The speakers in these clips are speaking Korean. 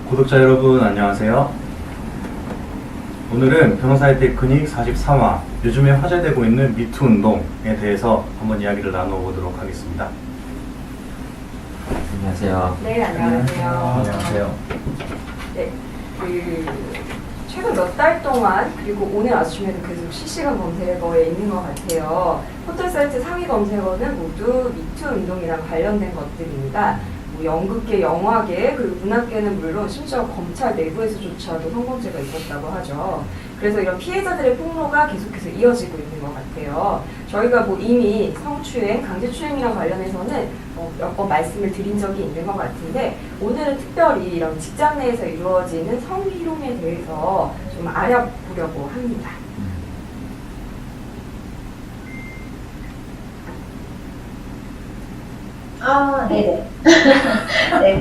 구독자 여러분 안녕하세요. 오늘은 변호사의 테크닉 43화, 요즘에 화제되고 있는 미투 운동에 대해서 한번 이야기를 나눠보도록 하겠습니다. 안녕하세요. 네, 안녕하세요. 안녕하세요. 네, 최근 몇 달 동안 그리고 오늘 아침에도 계속 실시간 검색어에 있는 것 같아요. 포털 사이트 상위 검색어는 모두 미투 운동이랑 관련된 것들입니다. 뭐 연극계, 영화계, 그리고 문학계는 물론 심지어 검찰 내부에서조차도 성범죄가 있었다고 하죠. 그래서 이런 피해자들의 폭로가 계속해서 이어지고 있는 것 같아요. 저희가 뭐 이미 성추행, 강제추행이랑 관련해서는 몇 번 말씀을 드린 적이 있는 것 같은데, 오늘은 특별히 이런 직장 내에서 이루어지는 성희롱에 대해서 좀 알아보려고 합니다. 네네. 네.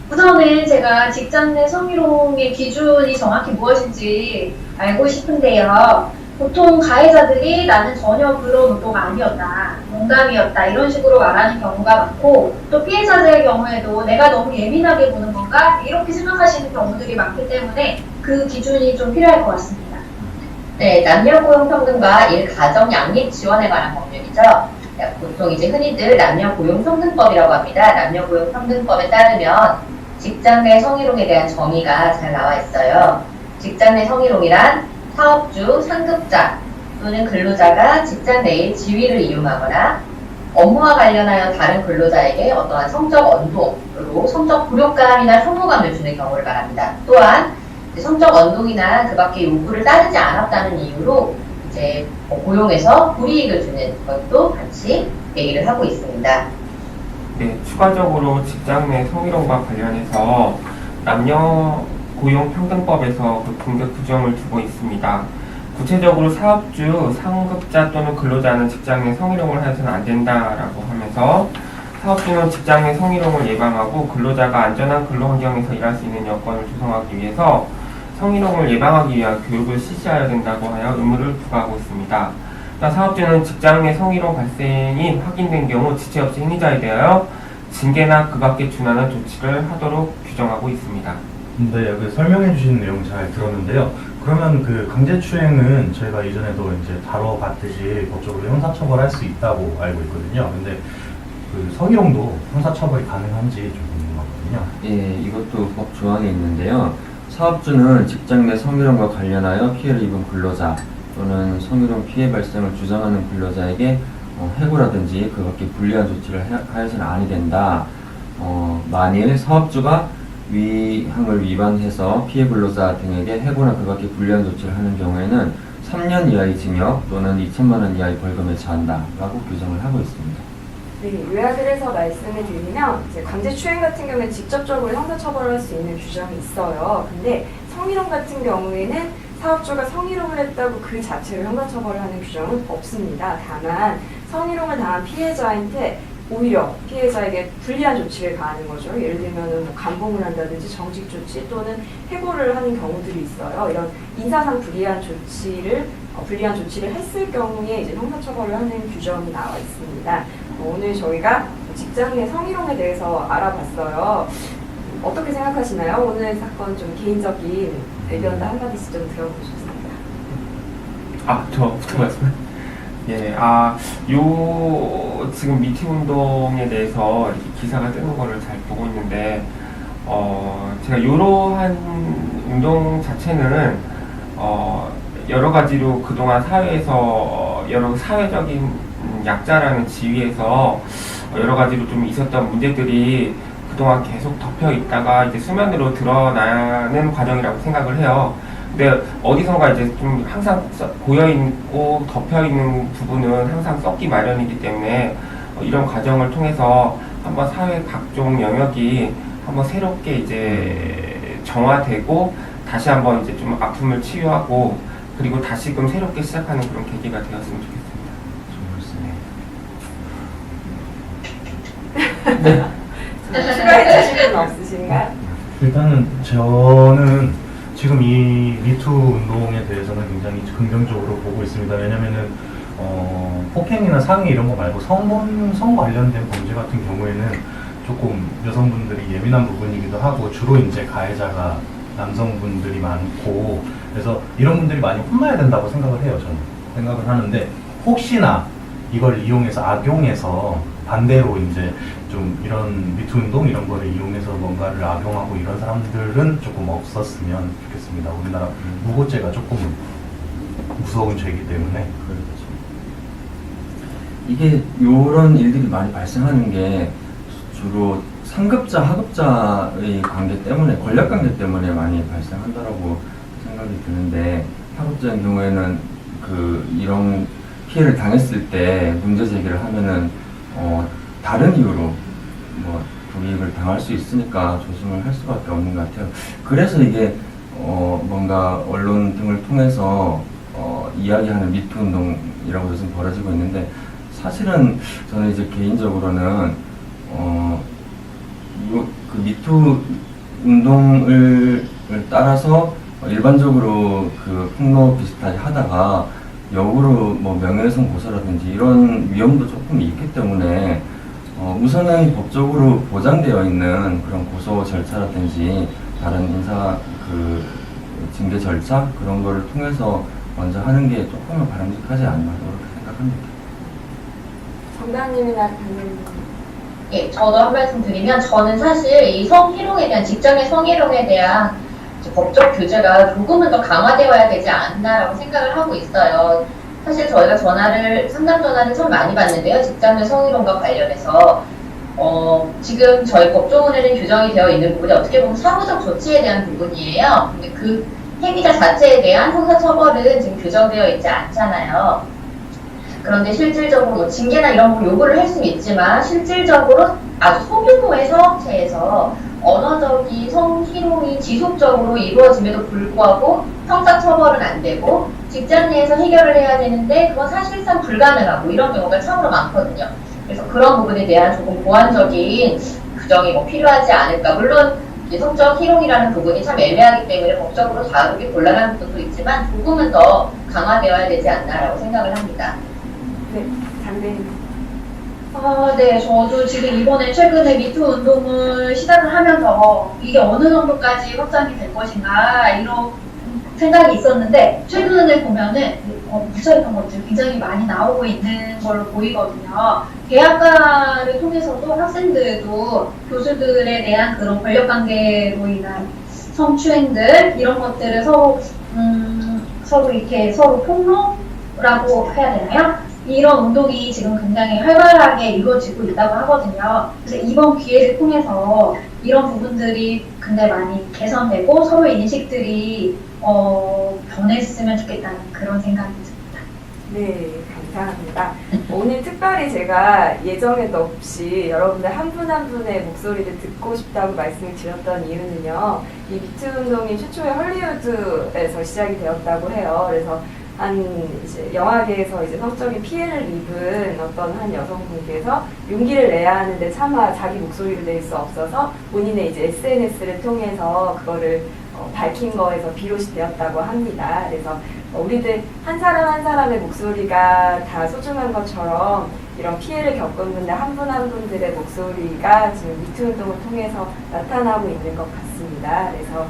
우선은 제가 직장 내 성희롱의 기준이 정확히 무엇인지 알고 싶은데요. 보통 가해자들이 나는 전혀 그런 의도가 아니었다, 농담이었다 이런 식으로 말하는 경우가 많고, 또 피해자들의 경우에도 내가 너무 예민하게 보는 건가 이렇게 생각하시는 경우들이 많기 때문에 그 기준이 좀 필요할 것 같습니다. 네, 남녀고용평등과 일가정 양립 지원에 관한 법률이죠. 보통 이제 흔히들 남녀고용평등법이라고 합니다. 남녀고용평등법에 따르면 직장 내 성희롱에 대한 정의가 잘 나와 있어요. 직장 내 성희롱이란 사업주, 상급자 또는 근로자가 직장 내의 지위를 이용하거나 업무와 관련하여 다른 근로자에게 어떠한 성적 언동으로 성적 굴욕감이나 혐오감을 주는 경우를 말합니다. 또한 성적 언동이나 그 밖의 요구를 따르지 않았다는 이유로 이제 고용에서 불이익을 주는 것도 같이 얘기를 하고 있습니다. 네, 추가적으로 직장 내 성희롱과 관련해서 남녀고용평등법에서 그 분별 규정을 두고 있습니다. 구체적으로 사업주, 상급자 또는 근로자는 직장 내 성희롱을 해서는 안 된다라고 하면서, 사업주는 직장 내 성희롱을 예방하고 근로자가 안전한 근로 환경에서 일할 수 있는 여건을 조성하기 위해서 성희롱을 예방하기 위한 교육을 실시해야 된다고 하여 의무를 부과하고 있습니다. 사업주는 직장 내 성희롱 발생이 확인된 경우 지체 없이 행위자에 대하여 징계나 그 밖에 준하는 조치를 하도록 규정하고 있습니다. 네, 여기 설명해 주신 내용 잘 들었는데요. 그러면 그 강제추행은 저희가 이전에도 이제 다뤄봤듯이 법적으로 형사처벌할 수 있다고 알고 있거든요. 근데 그 성희롱도 형사처벌이 가능한지 좀 궁금하거든요. 예, 이것도 법 조항에 있는데요. 사업주는 직장 내 성희롱과 관련하여 피해를 입은 근로자 또는 성희롱 피해 발생을 주장하는 근로자에게 해고라든지 그 밖에 불리한 조치를 하여서는 아니 된다. 만일 사업주가 위항을 위반해서 피해 근로자 등에게 해고나 그 밖에 불리한 조치를 하는 경우에는 3년 이하의 징역 또는 2천만 원 이하의 벌금에 처한다라고 규정을 하고 있습니다. 네, 요약을 해서 말씀을 드리면, 이제 강제추행 같은 경우에 직접적으로 형사처벌을 할 수 있는 규정이 있어요. 근데 성희롱 같은 경우에는 사업주가 성희롱을 했다고 그 자체로 형사처벌을 하는 규정은 없습니다. 다만 성희롱을 당한 피해자한테 오히려 피해자에게 불리한 조치를 가하는 거죠. 예를 들면 뭐 감봉을 한다든지 정직 조치 또는 해고를 하는 경우들이 있어요. 이런 인사상 불리한 조치를 했을 경우에 이제 형사처벌을 하는 규정이 나와 있습니다. 오늘 저희가 직장 내 성희롱에 대해서 알아봤어요. 어떻게 생각하시나요? 오늘 사건 좀 개인적인 의견도 한마디씩 좀 들어보셨습니다. 저부터 말씀해. 예, 지금 미투 운동에 대해서 이렇게 기사가 뜨는 거를 잘 보고 있는데, 제가 이러한 운동 자체는, 여러 가지로 그동안 사회에서 여러 사회적인 약자라는 지위에서 여러 가지로 좀 있었던 문제들이 그동안 계속 덮여 있다가 이제 수면으로 드러나는 과정이라고 생각을 해요. 근데 어디선가 이제 좀 항상 고여있고 덮여있는 부분은 항상 썩기 마련이기 때문에 이런 과정을 통해서 한번 사회 각종 영역이 한번 새롭게 이제 정화되고 다시 한번 이제 좀 아픔을 치유하고 그리고 다시금 새롭게 시작하는 그런 계기가 되었으면 좋겠습니다. 네. 추가해 주실 분 없으신가요? 일단은 저는 지금 이 미투 운동에 대해서는 굉장히 긍정적으로 보고 있습니다. 왜냐면은 폭행이나 상해 이런 거 말고 성 관련된 범죄 같은 경우에는 조금 여성분들이 예민한 부분이기도 하고 주로 이제 가해자가 남성분들이 많고 그래서 이런 분들이 많이 혼나야 된다고 생각을 해요. 저는 생각을 하는데 혹시나 이걸 이용해서 악용해서 반대로 이제 좀 이런 미투 운동 이런 거를 이용해서 뭔가를 악용하고 이런 사람들은 조금 없었으면 좋겠습니다. 우리나라 무고죄가 조금 무서운 죄이기 때문에. 그렇죠. 이게 이런 일들이 많이 발생하는 게 주로 상급자, 하급자의 관계 때문에, 권력 관계 때문에 많이 발생한다라고 생각이 드는데, 하급자의 경우에는 이런 피해를 당했을 때 문제 제기를 하면은 다른 이유로 불이익을 당할 수 있으니까 조심을 할 수밖에 없는 것 같아요. 그래서 이게 뭔가 언론 등을 통해서 이야기하는 미투 운동이라고 요즘 벌어지고 있는데, 사실은 저는 이제 개인적으로는 그 미투 운동을 따라서 일반적으로 그 폭로 비슷하게 하다가 역으로 명예훼손 고소라든지 이런 위험도 조금 있기 때문에 우선은 법적으로 보장되어 있는 그런 고소 절차라든지 다른 인사 징계 절차 그런 거를 통해서 먼저 하는 게 조금은 바람직하지 않나 그렇게 생각합니다. 정당님이나 단장님. 예, 저도 한 말씀 드리면 저는 사실 이 성희롱에 대한 직장의 성희롱에 대한 법적 규제가 조금은 더 강화되어야 되지 않나라고 생각을 하고 있어요. 사실 저희가 상담 전화를 참 많이 받는데요. 직장의 성희롱과 관련해서 지금 저희 법조문에는 규정이 되어 있는 부분이 어떻게 보면 사무적 조치에 대한 부분이에요. 근데 그 행위자 자체에 대한 형사처벌은 지금 규정되어 있지 않잖아요. 그런데 실질적으로 징계나 이런 거 요구를 할 수는 있지만 실질적으로 아주 소규모의 사업체에서 언어적인 성희롱이 지속적으로 이루어짐에도 불구하고 형사처벌은 안 되고 직장 내에서 해결을 해야 되는데 그건 사실상 불가능하고 이런 경우가 참으로 많거든요. 그래서 그런 부분에 대한 조금 보완적인 규정이 필요하지 않을까. 물론 성적 희롱이라는 부분이 참 애매하기 때문에 법적으로 다루기 곤란한 부분도 있지만 조금은 더 강화되어야 되지 않나라고 생각을 합니다. 네, 장대인. 네, 저도 지금 이번에 최근에 미투 운동을 시작을 하면서 이게 어느 정도까지 확장이 될 것인가 이런 생각이 있었는데 최근에 보면은 무자익한 것들 굉장히 많이 나오고 있는 걸로 보이거든요. 대학가를 통해서도 학생들도 교수들에 대한 그런 권력관계로 인한 성추행들 이런 것들을 서로 이렇게 서로 폭로라고 해야 되나요? 이런 운동이 지금 굉장히 활발하게 이루어지고 있다고 하거든요. 그래서 이번 기회를 통해서 이런 부분들이 굉장히 많이 개선되고 서로의 인식들이 변했으면 좋겠다는 그런 생각이 듭니다. 네, 감사합니다. 오늘 특별히 제가 예정에도 없이 여러분들 한 분 한 분의 목소리를 듣고 싶다고 말씀을 드렸던 이유는요. 이 미투 운동이 최초의 헐리우드에서 시작이 되었다고 해요. 그래서 이제 영화계에서 이제 성적인 피해를 입은 어떤 한 여성분께서 용기를 내야 하는데 차마 자기 목소리를 낼 수 없어서 본인의 이제 SNS를 통해서 그거를 밝힌 거에서 비롯이 되었다고 합니다. 그래서 우리들 한 사람 한 사람의 목소리가 다 소중한 것처럼 이런 피해를 겪은 분들 한 분 한 분들의 목소리가 지금 미투 운동을 통해서 나타나고 있는 것 같습니다. 그래서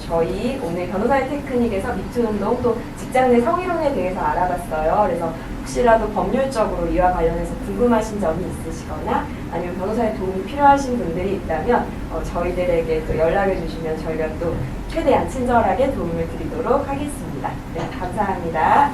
저희 오늘 변호사의 테크닉에서 미투 운동 또 직장 내 성희롱에 대해서 알아봤어요. 그래서 혹시라도 법률적으로 이와 관련해서 궁금하신 점이 있으시거나 아니면 변호사의 도움이 필요하신 분들이 있다면 저희들에게 또 연락을 주시면 저희가 또 최대한 친절하게 도움을 드리도록 하겠습니다. 네, 감사합니다.